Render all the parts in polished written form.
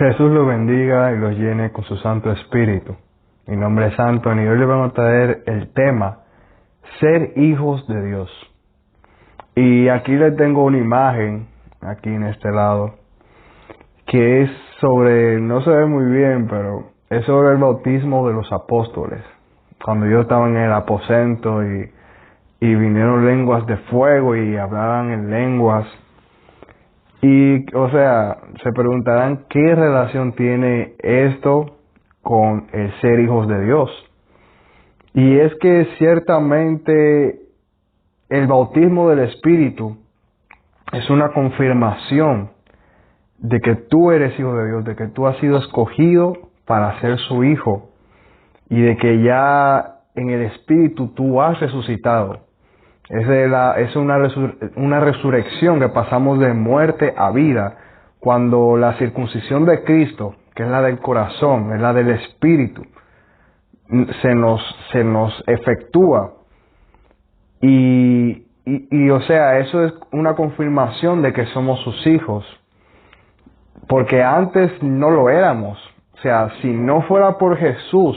Jesús los bendiga y los llene con su Santo Espíritu. Mi nombre es Anthony y hoy les vamos a traer el tema ser hijos de Dios. Y aquí les tengo una imagen, aquí en este lado, que es sobre, no se ve muy bien, pero es sobre el bautismo de los apóstoles. Cuando ellos estaban en el aposento y vinieron lenguas de fuego y hablaban en lenguas. Y, se preguntarán qué relación tiene esto con el ser hijos de Dios. Y es que ciertamente el bautismo del Espíritu es una confirmación de que tú eres hijo de Dios, de que tú has sido escogido para ser su hijo y de que ya en el Espíritu tú has resucitado. Es una resurrección que pasamos de muerte a vida cuando la circuncisión de Cristo, que es la del corazón, es la del Espíritu, se nos efectúa. Eso es una confirmación de que somos sus hijos, porque antes no lo éramos. O sea, si no fuera por Jesús,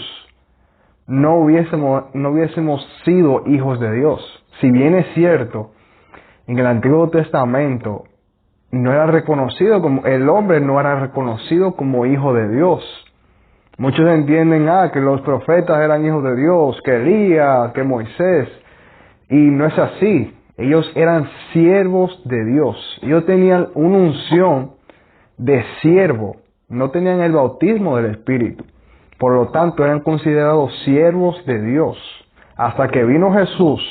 no hubiésemos sido hijos de Dios. Si bien es cierto, en el Antiguo Testamento el hombre no era reconocido como hijo de Dios. Muchos entienden que los profetas eran hijos de Dios, que Elías, que Moisés, y no es así. Ellos eran siervos de Dios. Ellos tenían una unción de siervo, no tenían el bautismo del Espíritu. Por lo tanto, eran considerados siervos de Dios, hasta que vino Jesús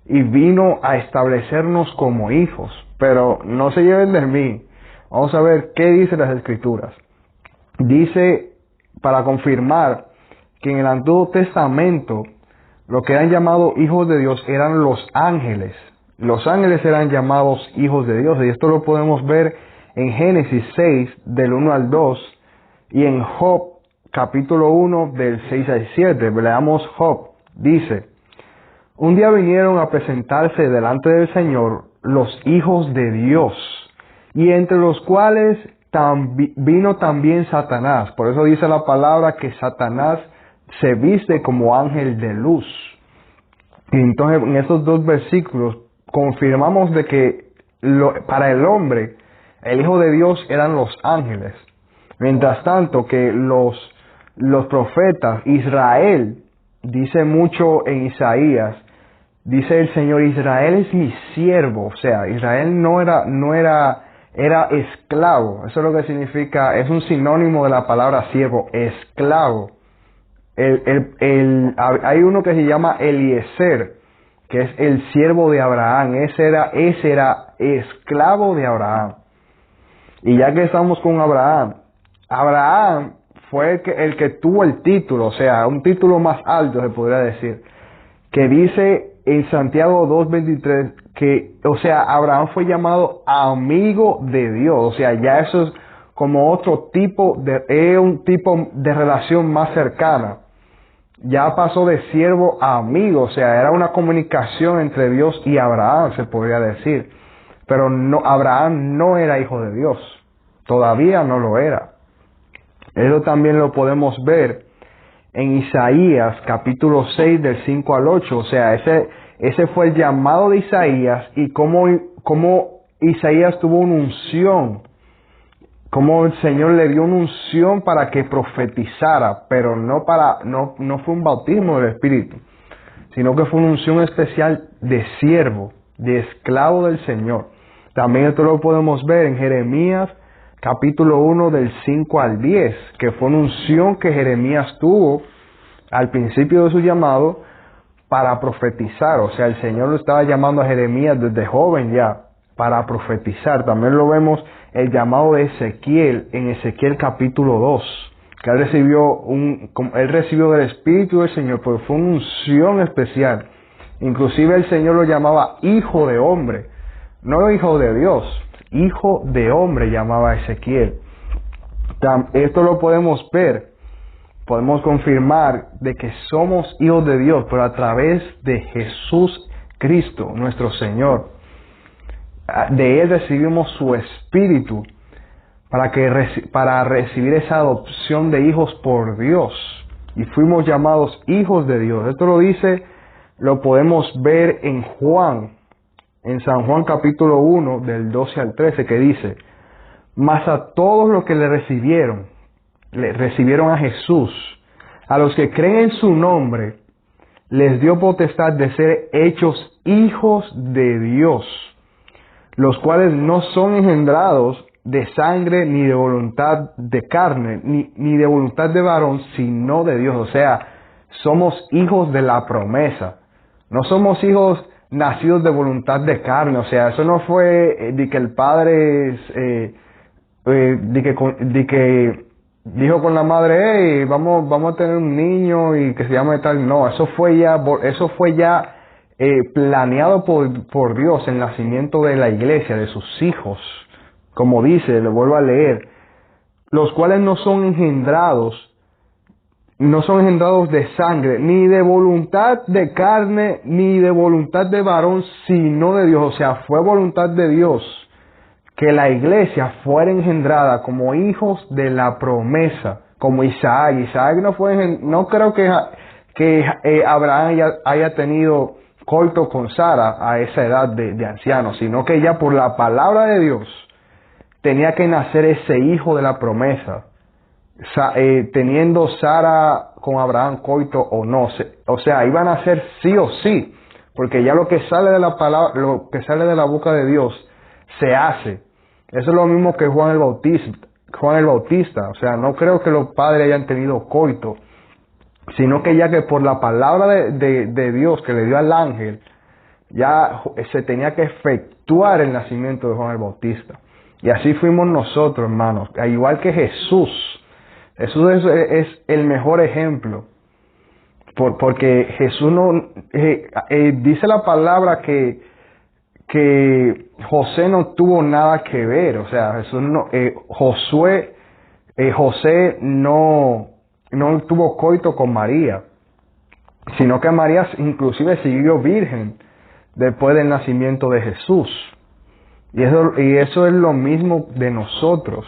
y vino a establecernos como hijos. Pero no se lleven de mí. Vamos a ver qué dicen las Escrituras. Dice, para confirmar, que en el Antiguo Testamento, lo que eran llamados hijos de Dios eran los ángeles. Los ángeles eran llamados hijos de Dios. Y esto lo podemos ver en Génesis 6, del 1 al 2, y en Job, capítulo 1, del 6 al 7. Leamos Job. Dice: un día vinieron a presentarse delante del Señor los hijos de Dios, y entre los cuales vino también Satanás. Por eso dice la palabra que Satanás se viste como ángel de luz. Y entonces en estos dos versículos confirmamos de que para el hombre, el Hijo de Dios eran los ángeles. Mientras tanto que los profetas, Israel, dice mucho en Isaías, dice el Señor: Israel es mi siervo. O sea, Israel era esclavo. Eso es lo que significa, es un sinónimo de la palabra siervo, esclavo. Hay uno que se llama Eliezer, que es el siervo de Abraham. Ese era esclavo de Abraham. Y ya que estamos con Abraham fue el que tuvo el título, o sea, un título más alto se podría decir, que dice en Santiago 2:23 que, Abraham fue llamado amigo de Dios. O sea, ya eso es como otro tipo un tipo de relación más cercana. Ya pasó de siervo a amigo, o sea, era una comunicación entre Dios y Abraham, se podría decir. Pero Abraham no era hijo de Dios, todavía no lo era. Eso también lo podemos ver en Isaías capítulo 6 del 5 al 8. O sea, ese fue el llamado de Isaías, y cómo Isaías tuvo una unción, cómo el Señor le dio una unción para que profetizara, pero no fue un bautismo del Espíritu, sino que fue una unción especial de siervo, de esclavo del Señor. También esto lo podemos ver en Jeremías capítulo 1 del 5 al 10, que fue una unción que Jeremías tuvo al principio de su llamado para profetizar. O sea, el Señor lo estaba llamando a Jeremías desde joven ya para profetizar. También lo vemos el llamado de Ezequiel en Ezequiel capítulo 2, que él recibió del Espíritu del Señor, pero fue una unción especial. Inclusive el Señor lo llamaba hijo de hombre, no hijo de Dios. Hijo de hombre llamaba a Ezequiel. Esto lo podemos ver, podemos confirmar de que somos hijos de Dios, pero a través de Jesús Cristo, nuestro Señor. De Él recibimos su Espíritu para recibir esa adopción de hijos por Dios. Y fuimos llamados hijos de Dios. Esto lo podemos ver en en San Juan capítulo 1, del 12 al 13, que dice: mas a todos los que le recibieron a Jesús, a los que creen en su nombre, les dio potestad de ser hechos hijos de Dios, los cuales no son engendrados de sangre, ni de voluntad de carne, ni de voluntad de varón, sino de Dios. O sea, somos hijos de la promesa. No somos hijos nacidos de voluntad de carne. O sea, eso no fue de que el padre de que dijo con la madre: hey, vamos a tener un niño y que se llame tal. No, eso fue ya planeado por Dios, el nacimiento de la iglesia, de sus hijos. Como dice, le vuelvo a leer: los cuales no son engendrados de sangre, ni de voluntad de carne, ni de voluntad de varón, sino de Dios. O sea, fue voluntad de Dios que la iglesia fuera engendrada como hijos de la promesa, como Isaac. Isaac no creo que Abraham haya tenido coito con Sara a esa edad de anciano, sino que ya por la palabra de Dios tenía que nacer ese hijo de la promesa, teniendo Sara con Abraham coito o no. O sea, iban a nacer sí o sí, porque ya lo que sale de la palabra, lo que sale de la boca de Dios, se hace. Eso es lo mismo que Juan el Bautista. O sea, no creo que los padres hayan tenido coito, sino que ya que por la palabra de Dios que le dio al ángel, ya se tenía que efectuar el nacimiento de Juan el Bautista. Y así fuimos nosotros, hermanos. Al igual que Jesús. Jesús es el mejor ejemplo. Porque Jesús dice la palabra que José no tuvo nada que ver. O sea, José no tuvo coito con María, sino que María inclusive siguió virgen después del nacimiento de Jesús. Y eso es lo mismo de nosotros,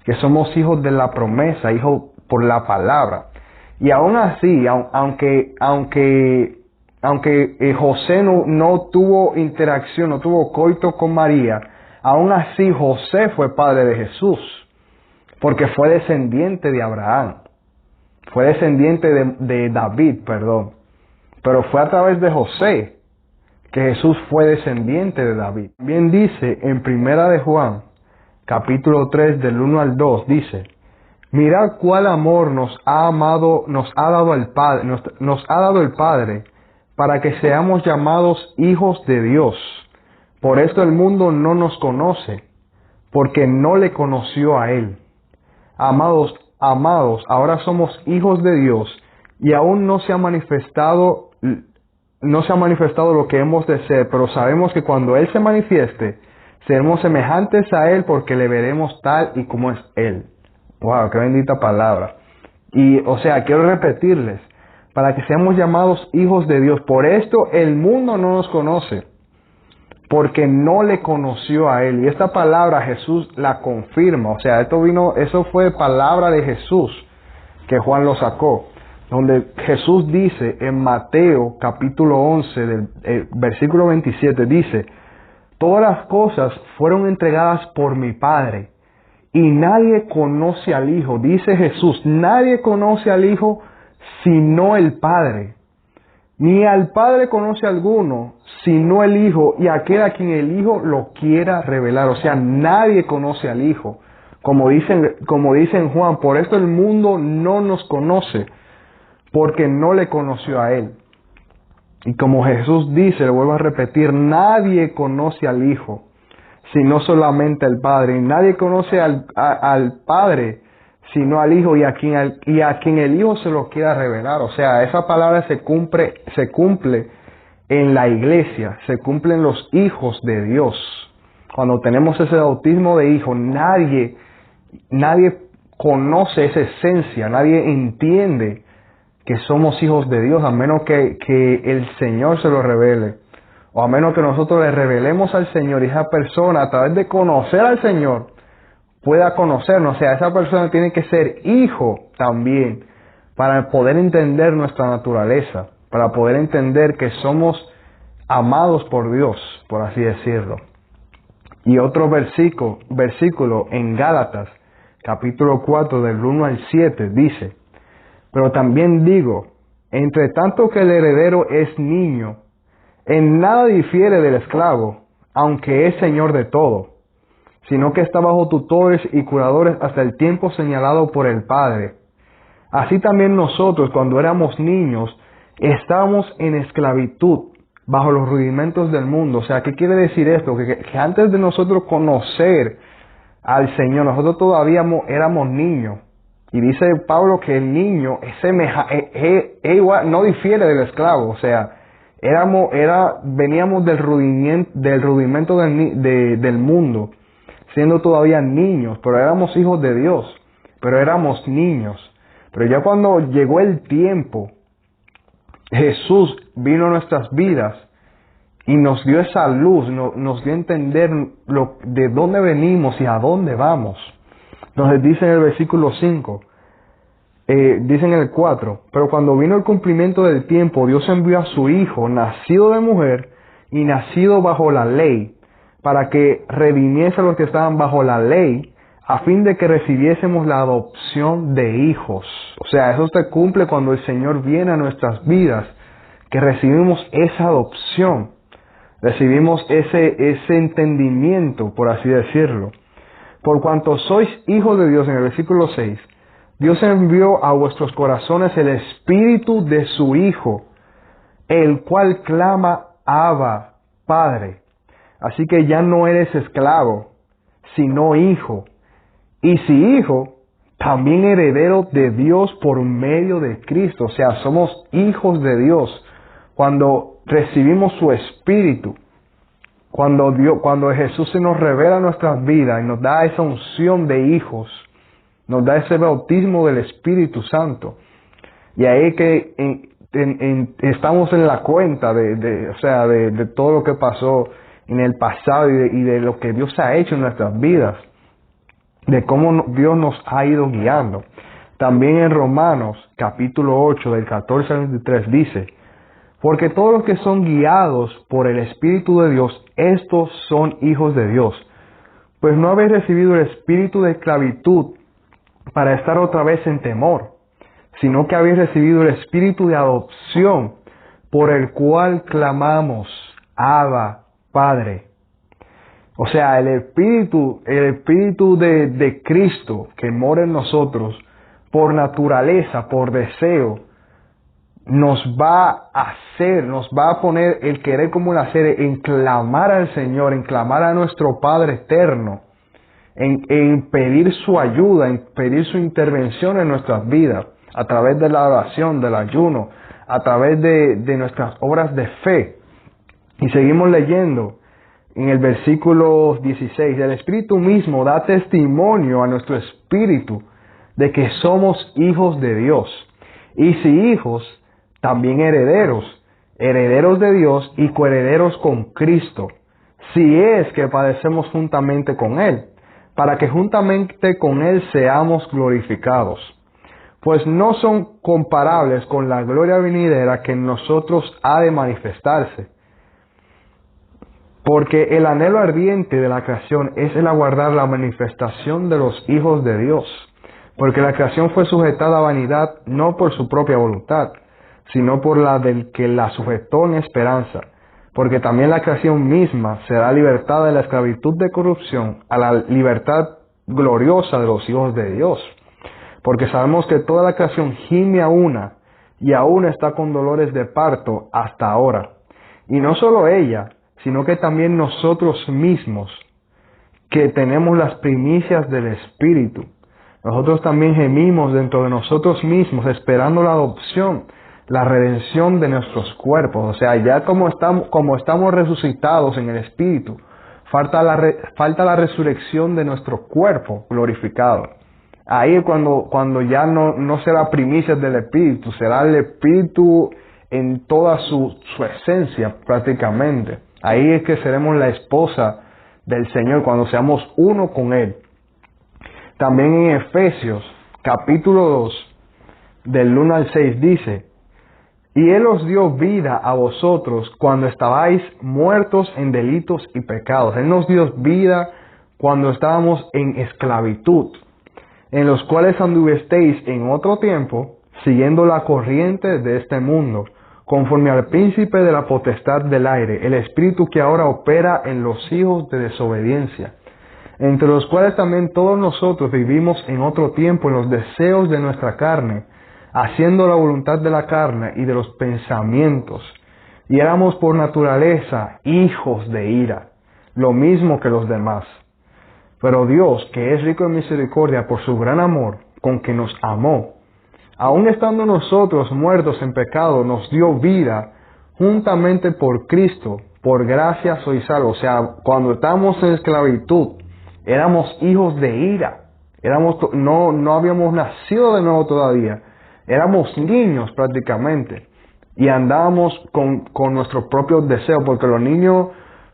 que somos hijos de la promesa, hijos por la palabra. Y aún así, aunque José no tuvo interacción, no tuvo coito con María, aún así José fue padre de Jesús, porque fue descendiente de Abraham, fue descendiente de David, perdón. Pero fue a través de José que Jesús fue descendiente de David. También dice en Primera de Juan, capítulo 3, del 1 al 2, dice: mirad cuál amor nos ha dado el Padre, para que seamos llamados hijos de Dios. Por esto el mundo no nos conoce, porque no le conoció a Él. Amados, ahora somos hijos de Dios, y aún no se ha manifestado lo que hemos de ser, pero sabemos que cuando Él se manifieste, seremos semejantes a Él, porque le veremos tal y como es Él. ¡Wow! ¡Qué bendita palabra! Y, o sea, quiero repetirles, para que seamos llamados hijos de Dios. Por esto el mundo no nos conoce, porque no le conoció a Él. Y esta palabra Jesús la confirma. O sea, eso fue palabra de Jesús, que Juan lo sacó. Donde Jesús dice en Mateo capítulo 11, del versículo 27, dice: todas las cosas fueron entregadas por mi Padre, y nadie conoce al Hijo. Dice Jesús: nadie conoce al Hijo sino el Padre. Ni al Padre conoce alguno sino el Hijo, y aquel a quien el Hijo lo quiera revelar. O sea, nadie conoce al Hijo. Como dice en Juan: por esto el mundo no nos conoce, porque no le conoció a Él. Y como Jesús dice, le vuelvo a repetir: nadie conoce al Hijo, sino solamente al Padre. Y nadie conoce al Padre, sino al Hijo, y a quien el Hijo se lo quiera revelar. O sea, esa palabra se cumple en la iglesia, se cumple en los hijos de Dios. Cuando tenemos ese bautismo de hijo, nadie conoce esa esencia, nadie entiende que somos hijos de Dios, a menos que el Señor se lo revele, o a menos que nosotros le revelemos al Señor, y esa persona, a través de conocer al Señor, pueda conocernos. O sea, esa persona tiene que ser hijo también para poder entender nuestra naturaleza, para poder entender que somos amados por Dios, por así decirlo. Y otro versículo en Gálatas, capítulo 4, del 1 al 7, dice: pero también digo, entre tanto que el heredero es niño, en nada difiere del esclavo, aunque es señor de todo, sino que está bajo tutores y curadores hasta el tiempo señalado por el Padre. Así también nosotros, cuando éramos niños, estábamos en esclavitud, bajo los rudimentos del mundo. O sea, ¿qué quiere decir esto? Que antes de nosotros conocer al Señor, nosotros todavía éramos niños. Y dice Pablo que el niño igual, no difiere del esclavo. O sea, veníamos del rudimento del mundo, siendo todavía niños, pero éramos hijos de Dios, pero éramos niños. Pero ya cuando llegó el tiempo, Jesús vino a nuestras vidas y nos dio esa luz, nos dio a entender de dónde venimos y a dónde vamos. Entonces dice en el versículo 5, dice en el 4, pero cuando vino el cumplimiento del tiempo, Dios envió a su Hijo, nacido de mujer y nacido bajo la ley, para que redimiese a los que estaban bajo la ley, a fin de que recibiésemos la adopción de hijos. O sea, eso se cumple cuando el Señor viene a nuestras vidas, que recibimos esa adopción, recibimos ese entendimiento, por así decirlo. Por cuanto sois hijos de Dios, en el versículo 6, Dios envió a vuestros corazones el Espíritu de su Hijo, el cual clama, Abba, Padre. Así que ya no eres esclavo, sino hijo. Y si hijo, también heredero de Dios por medio de Cristo. O sea, somos hijos de Dios cuando recibimos su Espíritu. Cuando Jesús se nos revela nuestras vidas y nos da esa unción de hijos, nos da ese bautismo del Espíritu Santo. Y ahí que estamos en la cuenta de todo lo que pasó en el pasado y de lo que Dios ha hecho en nuestras vidas, de cómo Dios nos ha ido guiando. También en Romanos capítulo 8 del 14 al 23 dice: porque todos los que son guiados por el Espíritu de Dios, estos son hijos de Dios. Pues no habéis recibido el espíritu de esclavitud para estar otra vez en temor, sino que habéis recibido el espíritu de adopción, por el cual clamamos, Abba, Padre. O sea, el espíritu de Cristo que mora en nosotros, por naturaleza, por deseo, nos va a poner el querer como el hacer, en clamar al Señor, en clamar a nuestro Padre eterno, en pedir su ayuda, en pedir su intervención en nuestras vidas, a través de la oración, del ayuno, a través de nuestras obras de fe. Y seguimos leyendo en el versículo 16, el Espíritu mismo da testimonio a nuestro espíritu de que somos hijos de Dios. Y si hijos, también herederos, herederos de Dios y coherederos con Cristo, si es que padecemos juntamente con Él, para que juntamente con Él seamos glorificados. Pues no son comparables con la gloria venidera que en nosotros ha de manifestarse. Porque el anhelo ardiente de la creación es el aguardar la manifestación de los hijos de Dios. Porque la creación fue sujetada a vanidad no por su propia voluntad, sino por la del que la sujetó en esperanza. Porque también la creación misma será libertada de la esclavitud de corrupción a la libertad gloriosa de los hijos de Dios. Porque sabemos que toda la creación gime a una, y aún está con dolores de parto hasta ahora. Y no solo ella, sino que también nosotros mismos, que tenemos las primicias del Espíritu. Nosotros también gemimos dentro de nosotros mismos, esperando la adopción, la redención de nuestros cuerpos. O sea, ya como estamos resucitados en el Espíritu, falta la resurrección de nuestro cuerpo glorificado. Ahí es cuando ya no será primicias del Espíritu, será el Espíritu en toda su esencia prácticamente. Ahí es que seremos la esposa del Señor, cuando seamos uno con Él. También en Efesios, capítulo 2, del 1 al 6 dice: y Él os dio vida a vosotros cuando estabais muertos en delitos y pecados. Él nos dio vida cuando estábamos en esclavitud, en los cuales anduvisteis en otro tiempo, siguiendo la corriente de este mundo, conforme al príncipe de la potestad del aire, el espíritu que ahora opera en los hijos de desobediencia, entre los cuales también todos nosotros vivimos en otro tiempo en los deseos de nuestra carne, haciendo la voluntad de la carne y de los pensamientos, y éramos por naturaleza hijos de ira, lo mismo que los demás. Pero Dios, que es rico en misericordia por su gran amor con que nos amó, aun estando nosotros muertos en pecado, nos dio vida juntamente por Cristo. Por gracia sois salvos. O sea, cuando estábamos en esclavitud, éramos hijos de ira. No habíamos nacido de nuevo todavía. Éramos niños prácticamente. Y andábamos con nuestros propios deseos, porque los niños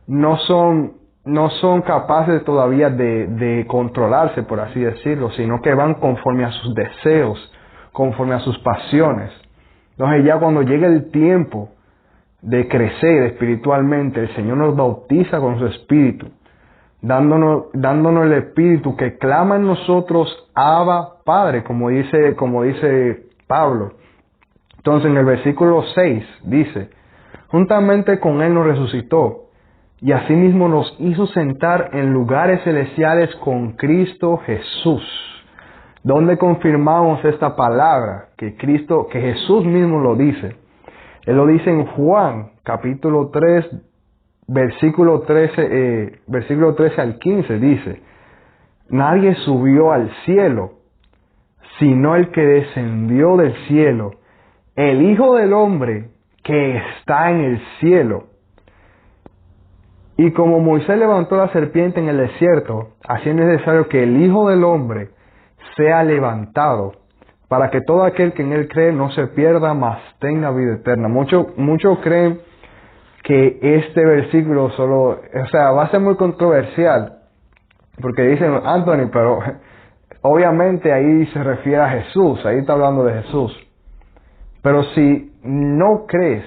no son capaces todavía de controlarse, por así decirlo, sino que van conforme a sus deseos, conforme a sus pasiones. Entonces ya cuando llegue el tiempo de crecer espiritualmente, el Señor nos bautiza con su Espíritu, dándonos el Espíritu que clama en nosotros: Abba, Padre, como dice Pablo. Entonces en el versículo 6 dice: juntamente con Él nos resucitó, y asimismo nos hizo sentar en lugares celestiales con Cristo Jesús. ¿Dónde confirmamos esta palabra? Que Jesús mismo lo dice. Él lo dice en Juan, capítulo 3, versículo 13 al 15, dice: nadie subió al cielo, sino el que descendió del cielo, el Hijo del Hombre que está en el cielo. Y como Moisés levantó la serpiente en el desierto, así es necesario que el Hijo del Hombre sea levantado, para que todo aquel que en Él cree no se pierda, mas tenga vida eterna. Muchos creen que este versículo va a ser muy controversial, porque dicen: Anthony, pero obviamente ahí se refiere a Jesús, ahí está hablando de Jesús. Pero si no crees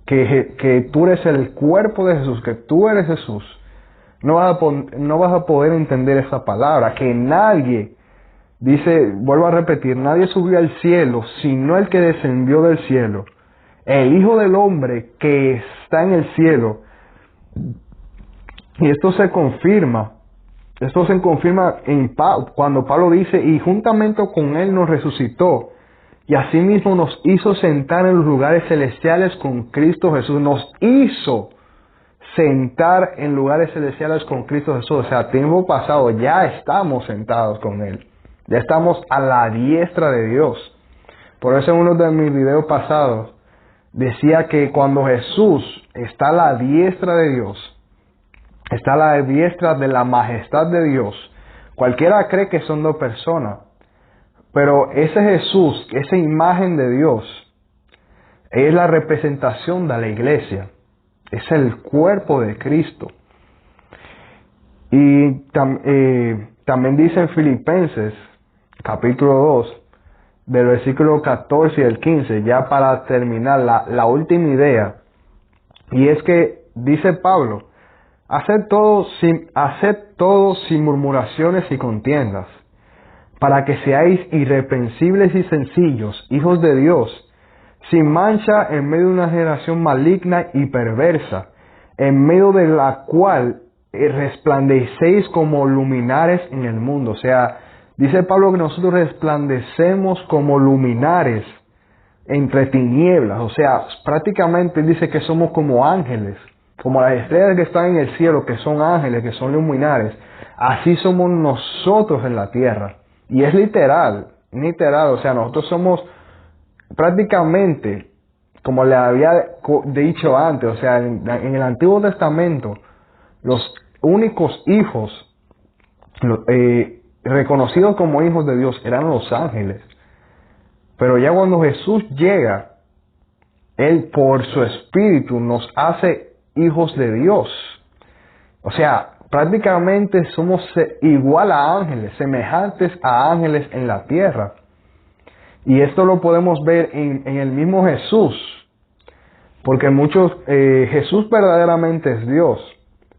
que tú eres el cuerpo de Jesús, que tú eres Jesús, no vas a poder entender esa palabra, que nadie, dice, vuelvo a repetir, nadie subió al cielo, sino el que descendió del cielo, el Hijo del Hombre que está en el cielo. Y esto se confirma cuando Pablo dice: y juntamente con Él nos resucitó, y asimismo nos hizo sentar en los lugares celestiales con Cristo Jesús. Nos hizo sentar en lugares celestiales con Cristo Jesús. O sea, tiempo pasado, ya estamos sentados con Él. Ya estamos a la diestra de Dios. Por eso en uno de mis videos pasados decía que cuando Jesús está a la diestra de Dios, está a la diestra de la majestad de Dios, cualquiera cree que son dos personas. Pero ese Jesús, esa imagen de Dios, es la representación de la iglesia. Es el cuerpo de Cristo. Y también dice en Filipenses, capítulo 2, del versículo 14 y el 15, ya para terminar la última idea. Y es que dice Pablo: haced todo sin murmuraciones y contiendas, para que seáis irreprensibles y sencillos, hijos de Dios, sin mancha en medio de una generación maligna y perversa, en medio de la cual resplandecéis como luminares en el mundo. O sea, dice Pablo que nosotros resplandecemos como luminares entre tinieblas. O sea, prácticamente dice que somos como ángeles, como las estrellas que están en el cielo, que son ángeles, que son luminares. Así somos nosotros en la tierra. Y es literal, o sea, nosotros somos prácticamente, como le había dicho antes, o sea, en el Antiguo Testamento, los únicos hijos reconocidos como hijos de Dios eran los ángeles. Pero ya cuando Jesús llega, Él por su Espíritu nos hace hijos de Dios. O sea, prácticamente somos igual a ángeles, semejantes a ángeles en la tierra. Y esto lo podemos ver en el mismo Jesús, porque Jesús verdaderamente es Dios,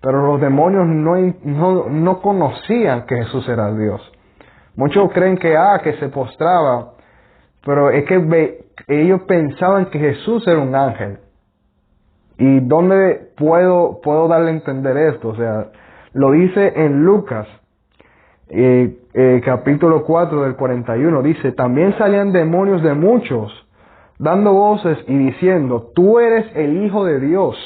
pero los demonios no conocían que Jesús era Dios. Muchos creen que se postraba, pero es que ellos pensaban que Jesús era un ángel. ¿Y dónde puedo darle a entender esto? O sea, lo dice en Lucas, capítulo 4 del 41, dice, también salían demonios de muchos, dando voces y diciendo, tú eres el Hijo de Dios.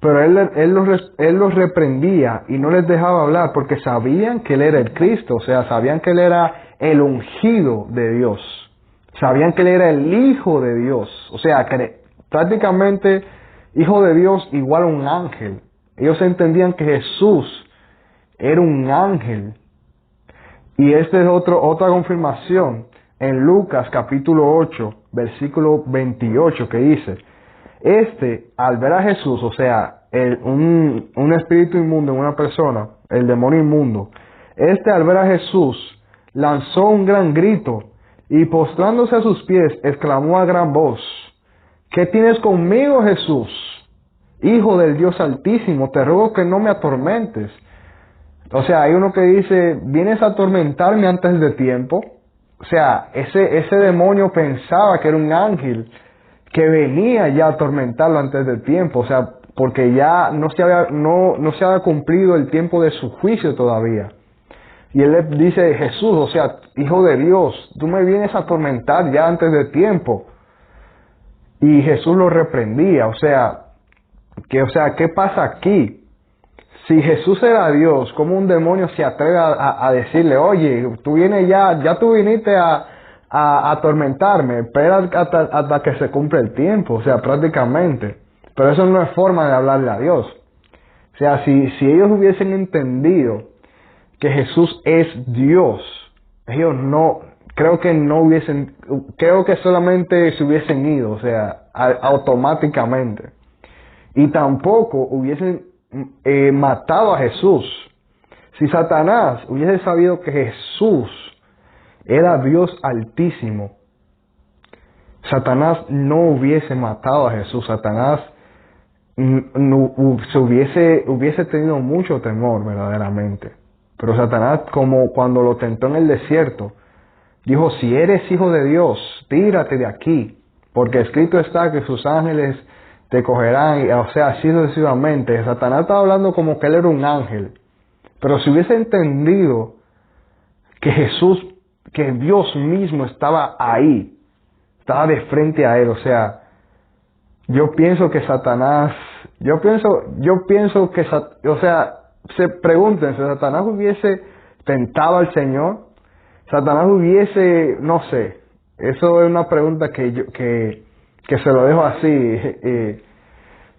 Pero él los reprendía y no les dejaba hablar porque sabían que Él era el Cristo, o sea, sabían que Él era el ungido de Dios. Sabían que Él era el Hijo de Dios, o sea, que prácticamente Hijo de Dios igual a un ángel. Ellos entendían que Jesús era un ángel. Y esta es otra confirmación en Lucas capítulo 8, versículo 28, que dice, al ver a Jesús, o sea, un espíritu inmundo en una persona, el demonio inmundo, al ver a Jesús, lanzó un gran grito y postrándose a sus pies, exclamó a gran voz, ¿qué tienes conmigo, Jesús? Hijo del Dios Altísimo, te ruego que no me atormentes. O sea, hay uno que dice, ¿vienes a atormentarme antes de tiempo? O sea, ese demonio pensaba que era un ángel que venía ya a atormentarlo antes del tiempo, o sea, porque ya no se había cumplido el tiempo de su juicio todavía. Y él le dice, Jesús, o sea, Hijo de Dios, tú me vienes a atormentar ya antes de tiempo. Y Jesús lo reprendía, o sea, ¿qué pasa aquí? Si Jesús era Dios, ¿cómo un demonio se atreve a decirle, oye, tú vienes ya tú viniste a atormentarme, espera hasta que se cumpla el tiempo, o sea, prácticamente. Pero eso no es forma de hablarle a Dios. O sea, si ellos hubiesen entendido que Jesús es Dios, ellos creo que solamente se hubiesen ido, o sea, automáticamente. Y tampoco hubiesen matado a Jesús. Si Satanás hubiese sabido que Jesús era Dios Altísimo, Satanás no hubiese matado a Jesús. Satanás hubiese tenido mucho temor verdaderamente. Pero Satanás, como cuando lo tentó en el desierto, dijo, si eres hijo de Dios, tírate de aquí, porque escrito está que sus ángeles te cogerán, o sea, así sucesivamente. Satanás estaba hablando como que él era un ángel. Pero si hubiese entendido que Dios mismo estaba ahí, estaba de frente a él, o sea, yo pienso que Satanás, o sea, se pregunten, si Satanás hubiese tentado al Señor, Satanás hubiese, no sé, eso es una pregunta que se lo dejo así,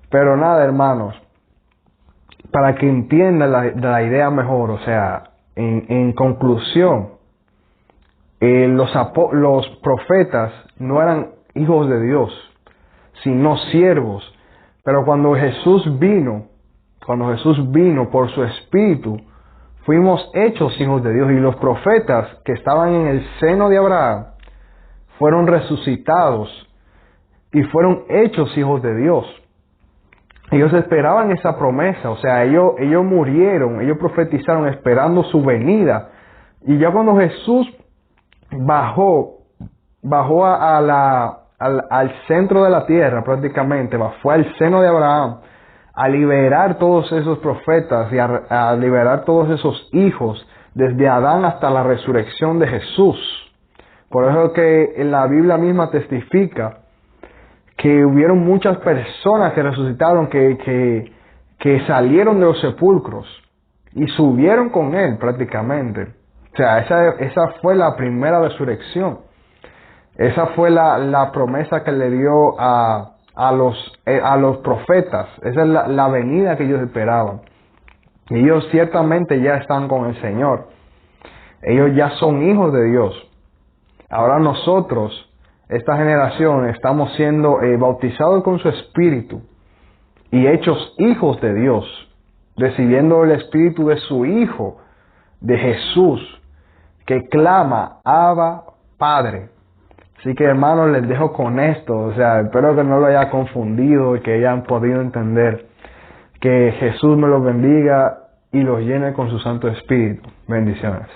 pero nada, hermanos, para que entiendan la idea mejor, o sea, en conclusión, los profetas no eran hijos de Dios, sino siervos, pero cuando Jesús vino por su Espíritu, fuimos hechos hijos de Dios, y los profetas que estaban en el seno de Abraham fueron resucitados y fueron hechos hijos de Dios. Ellos esperaban esa promesa, o sea, ellos murieron, ellos profetizaron esperando su venida. Y ya cuando Jesús bajó al centro de la tierra prácticamente, fue al seno de Abraham a liberar todos esos profetas y a liberar todos esos hijos desde Adán hasta la resurrección de Jesús. Por eso que en la Biblia misma testifica que hubieron muchas personas que resucitaron, que salieron de los sepulcros y subieron con Él prácticamente. O sea, esa fue la primera resurrección. Esa fue la promesa que le dio a los profetas. Esa es la venida que ellos esperaban. Y ellos ciertamente ya están con el Señor. Ellos ya son hijos de Dios. Ahora nosotros, esta generación, estamos siendo bautizados con su Espíritu y hechos hijos de Dios. recibiendo el espíritu de su Hijo, de Jesús, que clama, Abba, Padre. Así que, hermanos, les dejo con esto. O sea, espero que no lo haya confundido y que hayan podido entender. Que Jesús me los bendiga y los llene con su Santo Espíritu. Bendiciones.